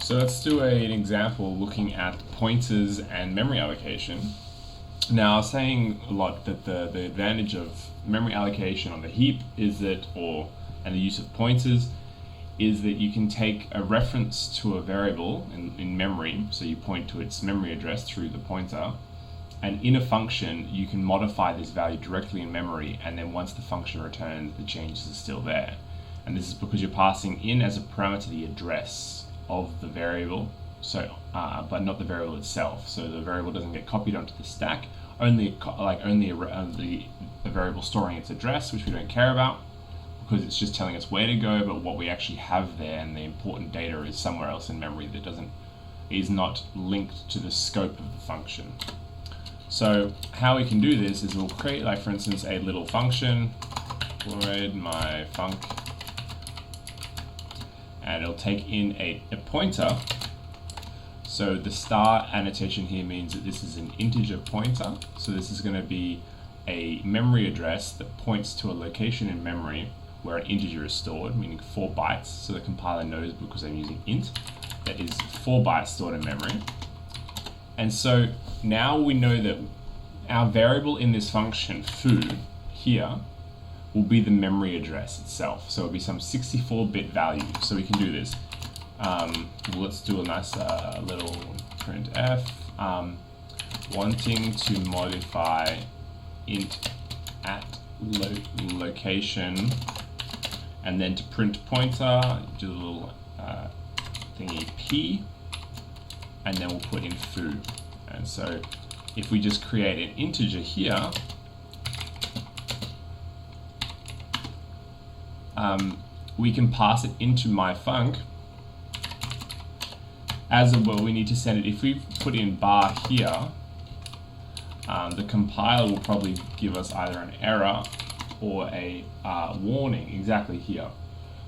So let's do an example looking at pointers and memory allocation. Now, I was saying a lot that the advantage of memory allocation on the heap is that, and the use of pointers, is that you can take a reference to a variable in memory, so you point to its memory address through the pointer, and in a function you can modify this value directly in memory, and then once the function returns, the changes are still there. And this is because you're passing in as a parameter the address of the variable, but not the variable itself. So the variable doesn't get copied onto the stack, only a variable storing its address, which we don't care about because it's just telling us where to go, but what we actually have there and the important data is somewhere else in memory that is not linked to the scope of the function. So how we can do this is we'll create, like for instance, a little function, void my func, and it'll take in a pointer. So the star annotation here means that this is an integer pointer. So this is going to be a memory address that points to a location in memory where an integer is stored, meaning 4 bytes. So the compiler knows, because I'm using int, that is 4 bytes stored in memory. And so now we know that our variable in this function, foo, here, will be the memory address itself. So it'll be some 64-bit value. So we can do this. Let's do a nice little printf, wanting to modify int at location, and then to print pointer, do a little thingy p, and then we'll put in foo. And so if we just create an integer here, we can pass it into my func as well. We need to send it, if we put in bar here, the compiler will probably give us either an error or a warning exactly here.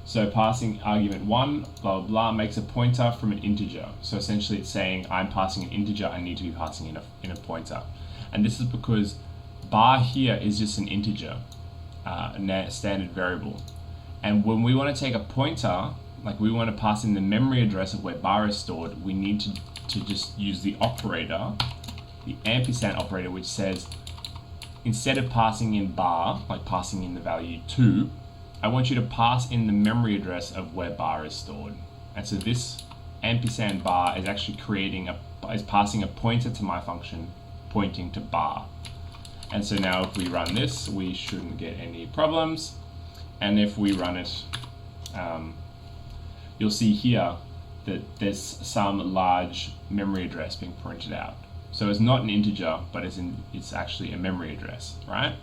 So passing argument 1, blah, blah, blah, makes a pointer from an integer. So essentially it's saying I'm passing an integer, I need to be passing in a pointer. And this is because bar here is just an integer, a standard variable. And when we want to take a pointer, like we want to pass in the memory address of where bar is stored, we need to just use the operator, the ampersand operator, which says, instead of passing in bar, like passing in the value 2, I want you to pass in the memory address of where bar is stored. And so this ampersand bar is actually is passing a pointer to my function pointing to bar. And so now if we run this, we shouldn't get any problems. And if we run it, you'll see here that there's some large memory address being printed out. So it's not an integer, but it's actually a memory address, right?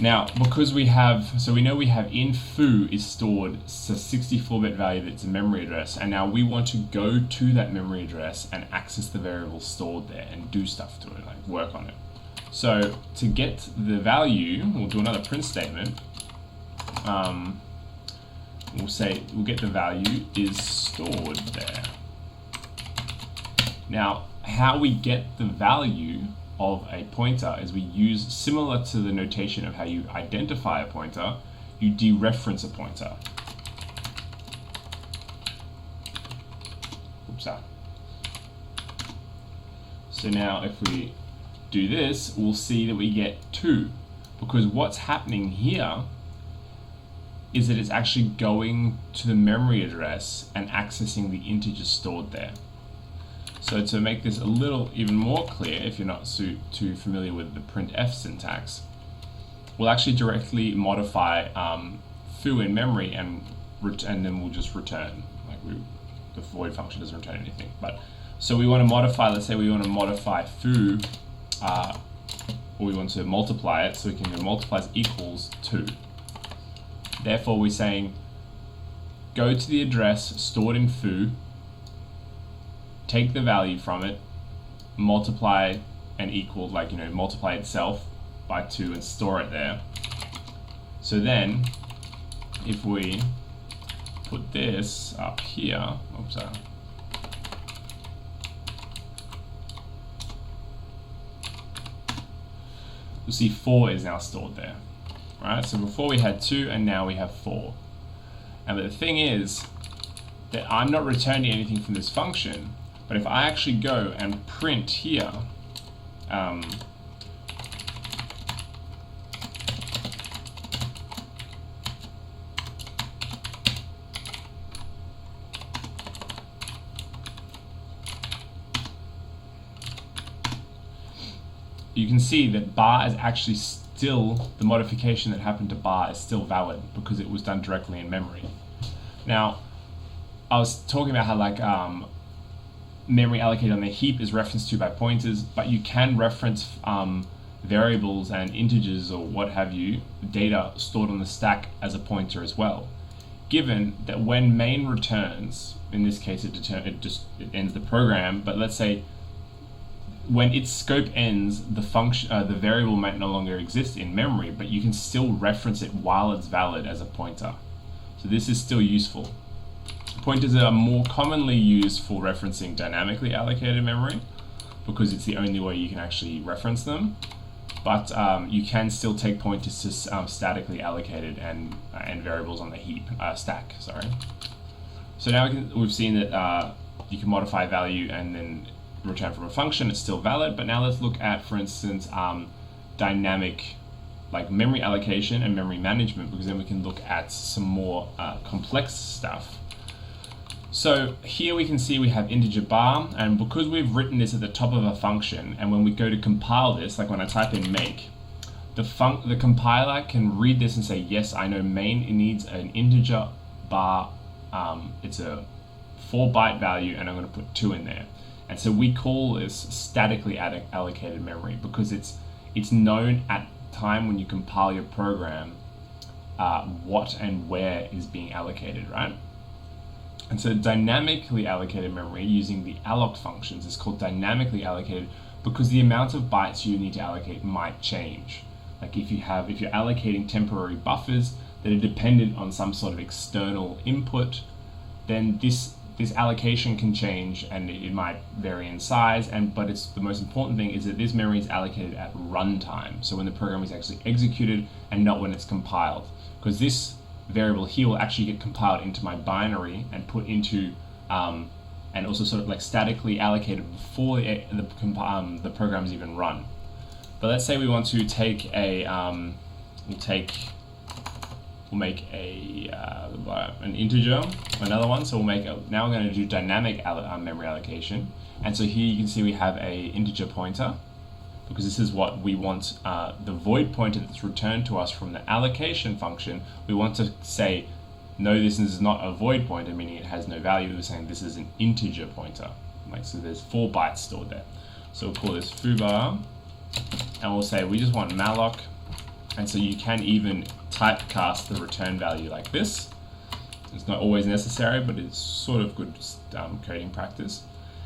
Now, because we know we have in foo is stored a 64-bit value that's a memory address, and now we want to go to that memory address and access the variable stored there and do stuff to it, like work on it. So to get the value, we'll do another print statement. We'll get the value is stored there. Now, how we get the value of a pointer is we use, similar to the notation of how you identify a pointer, you dereference a pointer. Oops. So now if we do this, we'll see that we get 2, because what's happening here is that it's actually going to the memory address and accessing the integer stored there. So to make this a little even more clear, if you're not too familiar with the printf syntax, we'll actually directly modify foo in memory and then we'll just return. The void function doesn't return anything. So we want to modify, let's say we want to modify foo, or we want to multiply it, so we can go multiplies equals 2. Therefore we're saying go to the address stored in foo, take the value from it, multiply and equal, multiply itself by 2 and store it there. So then if we put this up here, you'll see 4 is now stored there. Right? So before we had 2 and now we have 4. And the thing is, that I'm not returning anything from this function, but if I actually go and print here, you can see that bar is actually still, the modification that happened to bar is still valid because it was done directly in memory. Now, I was talking about how like memory allocated on the heap is referenced to by pointers, but you can reference variables and integers or what have you, data stored on the stack as a pointer as well. Given that when main returns, in this case it ends the program, but let's say when its scope ends, the function, the variable might no longer exist in memory, but you can still reference it while it's valid as a pointer. So this is still useful. Pointers are more commonly used for referencing dynamically allocated memory because it's the only way you can actually reference them. But you can still take pointers to statically allocated and variables on the heap stack. Sorry. So now we've seen that you can modify value and then return from a function. It's still valid. But now let's look at, for instance, dynamic, like memory allocation and memory management, because then we can look at some more complex stuff. So here we can see we have integer bar, and because we've written this at the top of a function, and when we go to compile this, like when I type in make, the compiler can read this and say, yes, I know main needs an integer bar, it's a 4-byte value, and I'm going to put 2 in there. And so we call this statically allocated memory because it's known at the time when you compile your program what and where is being allocated, right? And so dynamically allocated memory using the alloc functions is called dynamically allocated because the amount of bytes you need to allocate might change. Like if you're allocating temporary buffers that are dependent on some sort of external input, then this allocation can change and it might vary in size. But it's the most important thing is that this memory is allocated at runtime, so when the program is actually executed and not when it's compiled, because this variable here will actually get compiled into my binary and put into and also sort of like statically allocated before the program is even run. But let's say we want to take a we'll make an integer, another one. So now we're going to do dynamic memory allocation. And so here you can see we have a integer pointer, because this is what we want, the void pointer that's returned to us from the allocation function. We want to say, no, this is not a void pointer, meaning it has no value. We're saying this is an integer pointer. Like, so there's 4 bytes stored there. So we'll call this foobar, and we'll say we just want malloc. And so you can even typecast the return value like this. It's not always necessary, but it's sort of good coding practice.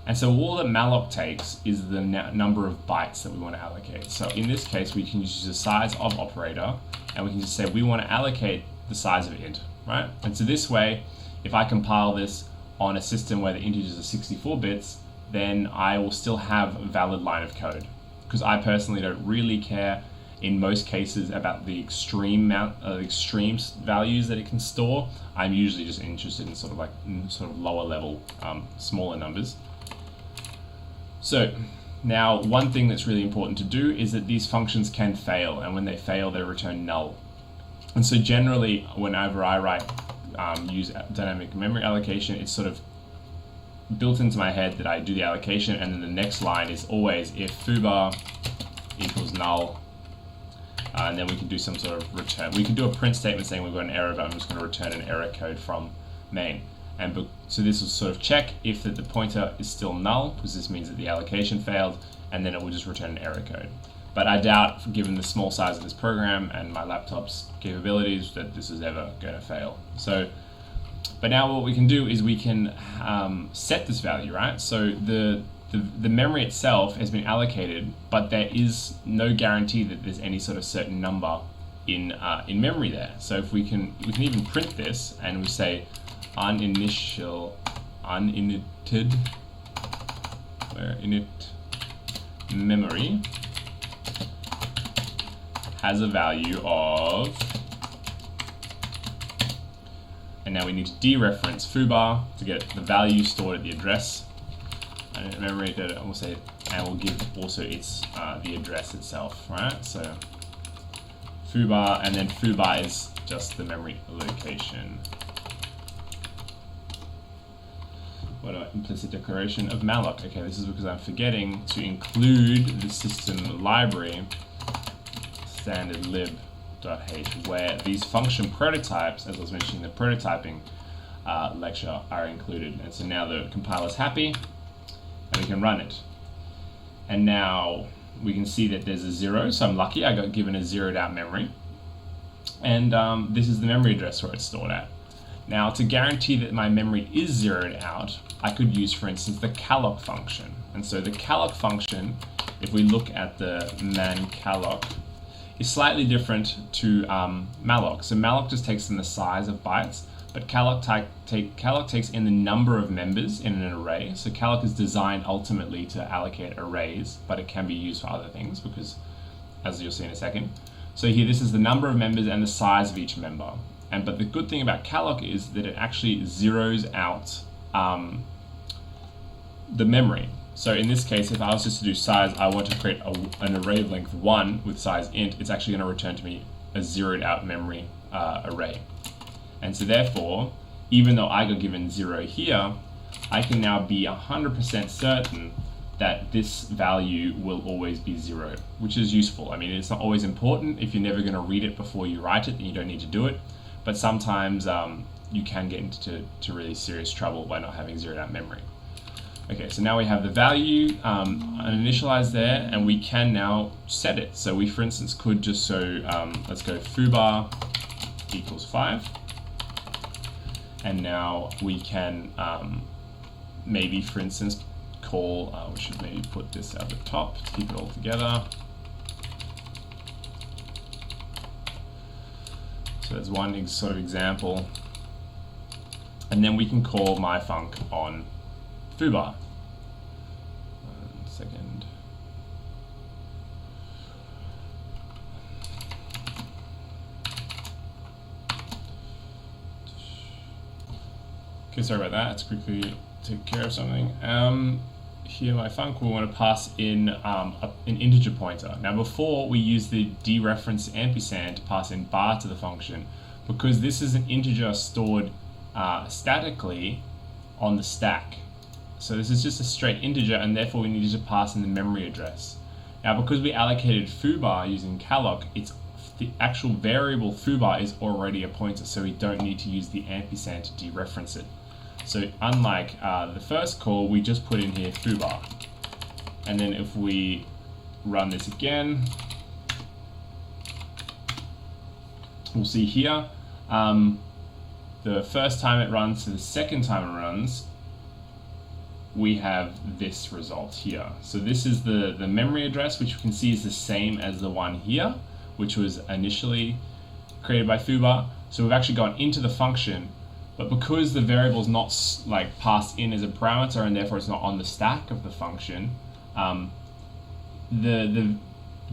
And so all that malloc takes is the number of bytes that we want to allocate. So in this case, we can use the size of operator, and we can just say we want to allocate the size of int, right? And so this way, if I compile this on a system where the integers are 64 bits, then I will still have a valid line of code. Because I personally don't really care in most cases about the extreme values that it can store. I'm usually just interested in sort of lower level, smaller numbers. So now one thing that's really important to do is that these functions can fail, and when they fail, they return null. And so generally, whenever I use dynamic memory allocation, it's sort of built into my head that I do the allocation, and then the next line is always if foobar equals null, and then we can do some sort of return. We can do a print statement saying we've got an error, but I'm just going to return an error code from main. And so this will sort of check if the pointer is still null, because this means that the allocation failed, and then it will just return an error code. But I doubt, given the small size of this program and my laptop's capabilities, that this is ever going to fail. So, but now what we can do is we can set this value, right? So the memory itself has been allocated, but there is no guarantee that there's any sort of certain number in memory there. So if we can even print this, and we say uninit memory has a value of, and now we need to dereference foobar to get the value stored at the address. And memory data, we'll say, and we'll give also its the address itself, right? So foobar, and then foobar is just the memory location. What about implicit declaration of malloc? Okay, this is because I'm forgetting to include the system library standard lib.h, where these function prototypes, as I was mentioning in the prototyping lecture, are included. And so now the compiler's happy, and we can run it. And now we can see that there's a 0, so I'm lucky, I got given a zeroed out memory. And this is the memory address where it's stored at. Now, to guarantee that my memory is zeroed out, I could use, for instance, the calloc function. And so the calloc function, if we look at the man calloc, is slightly different to malloc. So malloc just takes in the size of bytes, but calloc takes in the number of members in an array. So calloc is designed ultimately to allocate arrays, but it can be used for other things because, as you'll see in a second. So here, this is the number of members and the size of each member. But the good thing about calloc is that it actually zeroes out the memory. So in this case, if I was just to do size, I want to create an array of length 1 with size int, it's actually going to return to me a zeroed out memory array. And so therefore, even though I got given 0 here, I can now be 100% certain that this value will always be 0, which is useful. I mean, it's not always important. If you're never going to read it before you write it, then you don't need to do it. But sometimes you can get into really serious trouble by not having zeroed out memory. Okay, so now we have the value initialized there, and we can now set it. So we, for instance, could just let's go foobar equals 5. And now we can maybe, for instance, call, we should maybe put this at the top to keep it all together. So there's one sort of example. And then we can call myfunc on foobar. 1 second. Okay, sorry about that. Let's quickly take care of something. Here, myfunc, we want to pass in an integer pointer. Now, before we use the dereference ampersand to pass in bar to the function, because this is an integer stored statically on the stack. So this is just a straight integer, and therefore we needed to pass in the memory address. Now, because we allocated foobar using calloc, it's the actual variable foobar is already a pointer, so we don't need to use the ampersand to dereference it. So unlike the first call, we just put in here foobar. And then if we run this again, we'll see here, the first time it runs to the second time it runs, we have this result here. So this is the memory address, which you can see is the same as the one here, which was initially created by foobar. So we've actually gone into the function, but because the variable is not like passed in as a parameter and therefore it's not on the stack of the function,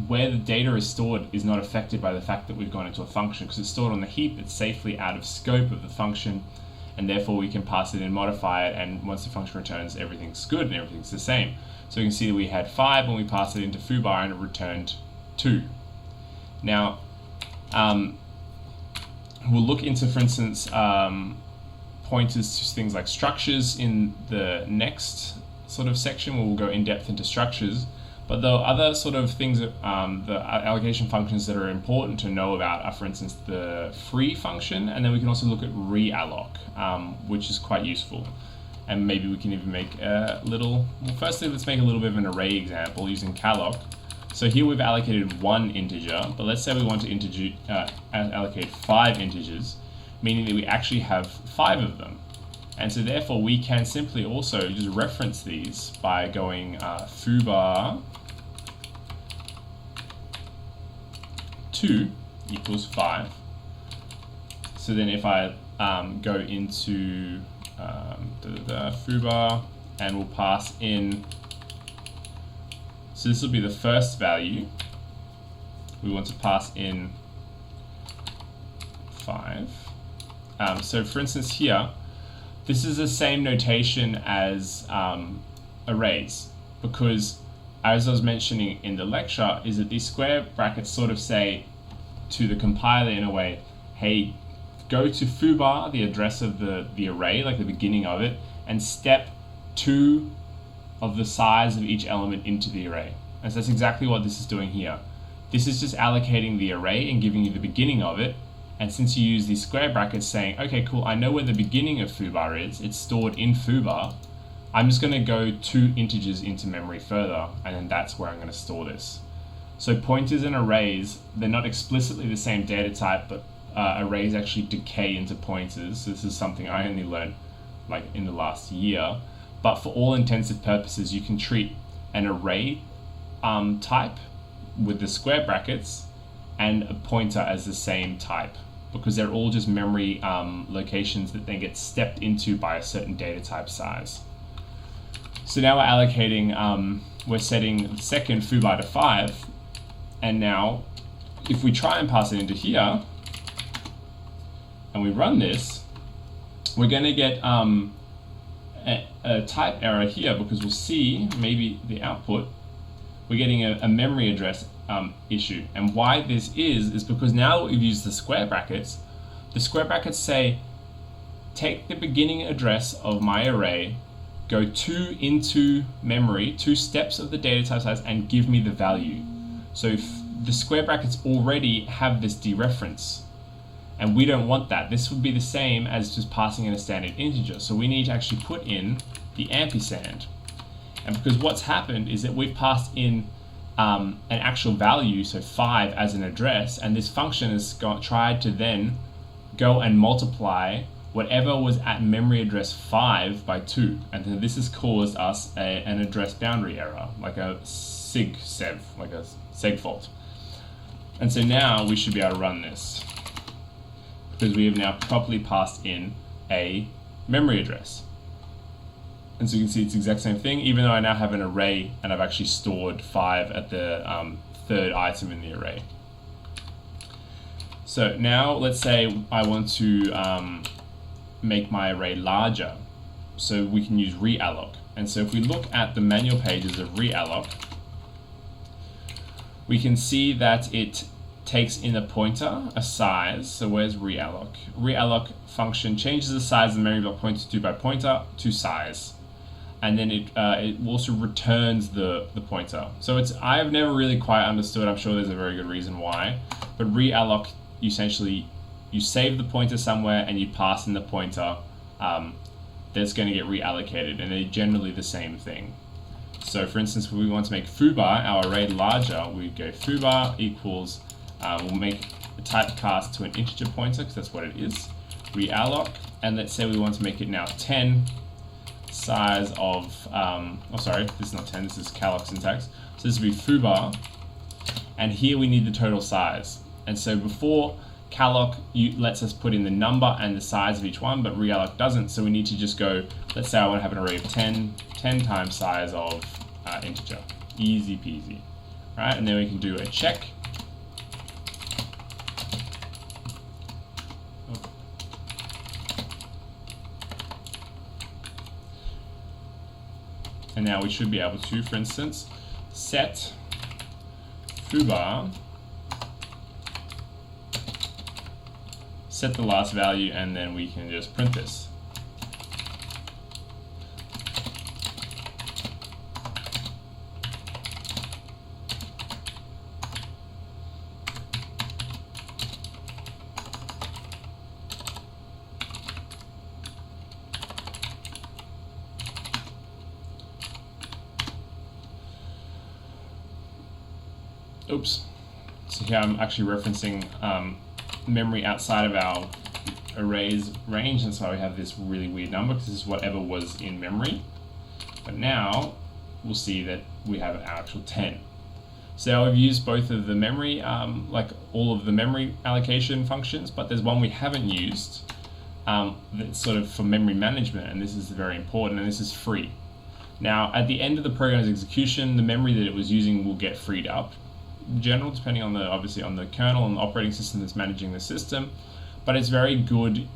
where the data is stored is not affected by the fact that we've gone into a function, because it's stored on the heap. It's safely out of scope of the function, and therefore we can pass it in, modify it, and once the function returns, everything's good and everything's the same. So you can see that we had 5 when we passed it into foobar and it returned 2. Now, we'll look into, for instance, pointers to things like structures in the next sort of section where we'll go in depth into structures. But the other sort of things, the allocation functions that are important to know about are, for instance, the free function, and then we can also look at realloc, which is quite useful. And maybe we can even make a little, well, firstly, let's make a little bit of an array example using calloc. So here we've allocated 1 integer, but let's say we want to allocate 5 integers, meaning that we actually have 5 of them. And so therefore we can simply also just reference these by going foobar 2 equals 5. So then if I go into foobar, and we'll pass in, so this will be the first value. We want to pass in 5. So for instance here, this is the same notation as arrays, because as I was mentioning in the lecture, is that these square brackets sort of say to the compiler in a way, hey, go to foobar, the address of the array, like the beginning of it, and step 2 of the size of each element into the array. And so that's exactly what this is doing here. This is just allocating the array and giving you the beginning of it. And since you use these square brackets saying, okay, cool, I know where the beginning of foobar is, it's stored in foobar, I'm just going to go 2 integers into memory further, and then that's where I'm going to store this. So pointers and arrays, they're not explicitly the same data type, but arrays actually decay into pointers. So this is something I only learned like in the last year. But for all intensive purposes, you can treat an array type with the square brackets and a pointer as the same type, because they're all just memory locations that then get stepped into by a certain data type size. So now we're allocating, we're setting the second foobar to 5, and now if we try and pass it into here and we run this, we're going to get a type error here, because we'll see maybe the output, we're getting a memory address issue. And why this is because now that we've used the square brackets say, take the beginning address of my array, go 2 into memory, 2 steps of the data type size, and give me the value. So if the square brackets already have this dereference, and we don't want that. This would be the same as just passing in a standard integer. So we need to actually put in the ampersand. And because what's happened is that we've passed in an actual value, so 5 as an address, and this function has tried to then go and multiply whatever was at memory address 5 by 2. And then this has caused us an address boundary error, like a sev, like a seg fault. And so now we should be able to run this, because we have now properly passed in a memory address. And so you can see it's the exact same thing, even though I now have an array and I've actually stored 5 at the third item in the array. So now let's say I want to make my array larger. So we can use realloc. And so if we look at the manual pages of realloc, we can see that it takes in a pointer, a size. So where's realloc? Realloc function changes the size of the memory block pointer to by pointer to size. And then it also returns the pointer. So I've never really quite understood, I'm sure there's a very good reason why, but realloc, essentially you save the pointer somewhere and you pass in the pointer that's going to get reallocated, and they're generally the same thing. So for instance, if we want to make foobar, our array larger, we go foobar equals, we'll make the typecast to an integer pointer, because that's what it is, realloc, and let's say we want to make it now 10, size of, this is not 10, this is calloc syntax. So this would be foobar, and here we need the total size. And so before, calloc lets us put in the number and the size of each one, but realloc doesn't, so we need to just go, let's say I want to have an array of 10 times size of integer. Easy peasy. Right, and then we can do a check. And now we should be able to, for instance, set foobar, set the last value, and then we can just print this. Oops. So here I'm actually referencing memory outside of our array's range, and so we have this really weird number because this is whatever was in memory. But now we'll see that we have an actual 10. So I've used both of the memory, like all of the memory allocation functions, but there's one we haven't used that's sort of for memory management, and this is very important, and this is free. Now at the end of the program's execution, the memory that it was using will get freed up. In general, depending on obviously on the kernel and the operating system that's managing the system, but it's very good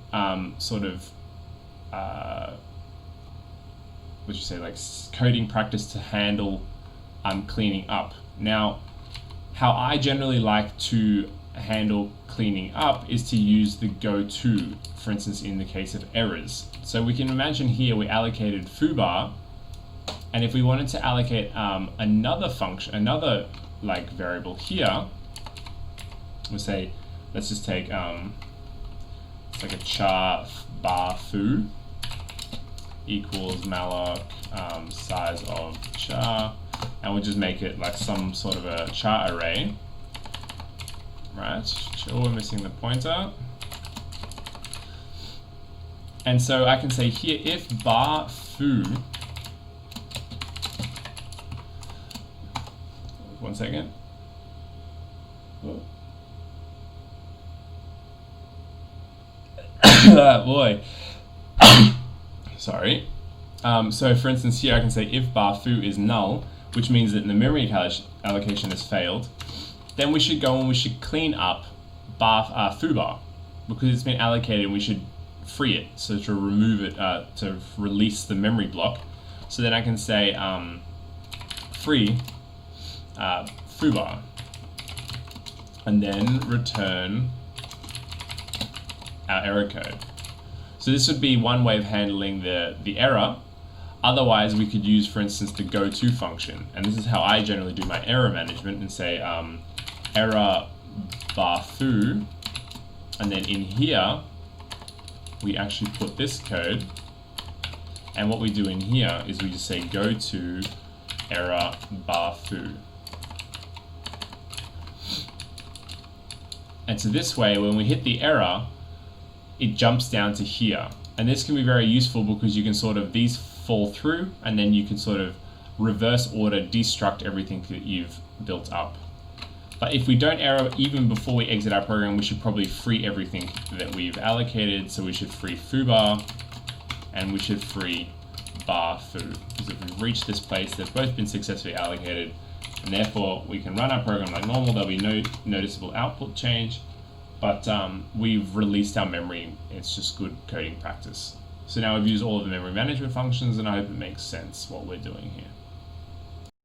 what you say, like coding practice to handle cleaning up. Now, how I generally like to handle cleaning up is to use the go-to, for instance, in the case of errors. So we can imagine here we allocated foobar, and if we wanted to allocate another function, another like variable here, we'll say, let's just take it's like a char bar foo equals malloc size of char, and we'll just make it like some sort of a char array, right? Sure, we're missing the pointer. And so I can say here, if bar foo, one second. Boy. Sorry. So for instance here I can say if bar foo is null, which means that the memory allocation has failed, then we should go and we should clean up foobar, because it's been allocated and we should free it, so to remove it, to release the memory block. So then I can say free foobar, and then return our error code. So this would be one way of handling the error. Otherwise, we could use, for instance, the go-to function. And this is how I generally do my error management, and say error bar foo, and then in here, we actually put this code. And what we do in here is we just say go to error bar foo. And so this way, when we hit the error, it jumps down to here. And this can be very useful because you can sort of, these fall through, and then you can sort of reverse order destruct everything that you've built up. But if we don't error even before we exit our program, we should probably free everything that we've allocated. So we should free foobar, and we should free bar foo. Because if we've reached this place, they've both been successfully allocated, and therefore we can run our program like normal. There'll be no noticeable output change, but we've released our memory. It's just good coding practice. So now we've used all of the memory management functions, and I hope it makes sense what we're doing here.